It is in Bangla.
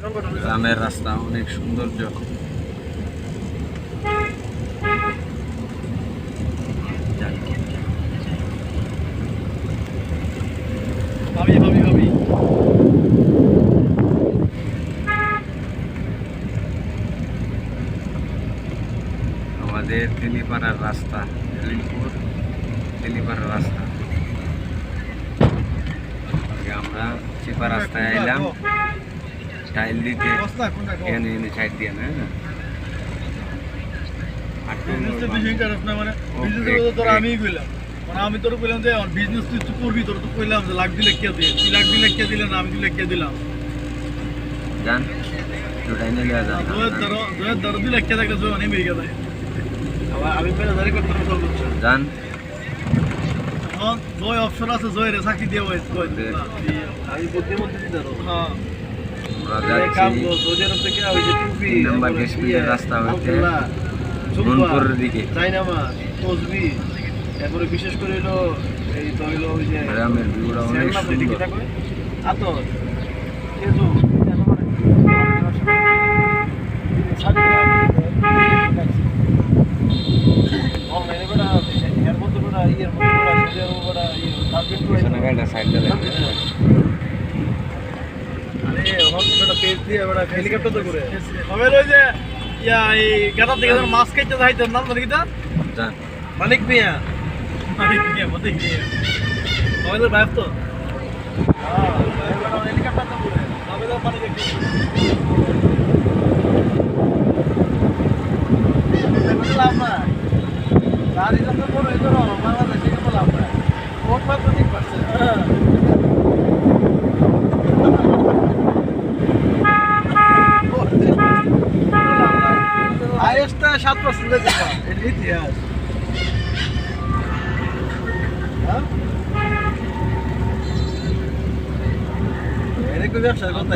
গ্রামের রাস্তা অনেক সৌন্দর্য। আমাদের তেলিপাড়ার রাস্তা, জলিলপুর তেলিপাড়ার রাস্তা। আমরা চিপা রাস্তায় এলাম টাইল দিতে, এখানে এনে সাইড দিয়ে না আমি তোর কইলাম যে বিজনেস তুই করবি, তোর তো কইলাম যে লাখ 2 লাখ কে দিয়ে, 2 লাখ 2 লাখ কে দিলেন, আমি 2 লাখ কে দিলাম জান দুটাই নিয়ে যাওয়া যান। 2 লাখ কে টাকা জোন আমেরিকা যায়, আবার আমি পেরাদারি করতে সর্বোচ্চ জান। জয় অপশন আছে, জয়ের চাকরি দিয়ে আমি বুদ্ধিমত্তি দিতে হ্যাঁ আমরা যাচ্ছি 3 নম্বর গেস্টপিলের রাস্তা হইতে মনপুরের দিকে। তারপরে বিশেষ করে হলো এই তো হলো ওই যে গ্রামের ভিউটা অনেক সুন্দর। আতর হেলিকপ্টার করে ওই যে গাটার দিকে মাছ খাইতে যাইতেন নাম জানি কিটা মালিক মিয়া, মালিক মিয়া আমাদের ভাই তো হেলিকপ্টার তো করে আমাদের পানি দেখি লাভ না গাড়ি যত বড় এই ধরো বাংলাদেশে কেমন লাভ না ভোট মাত্র 1% আইএসটা 7% দিতে এটা ইতিহাস। এটা কি ব্যবসার কথা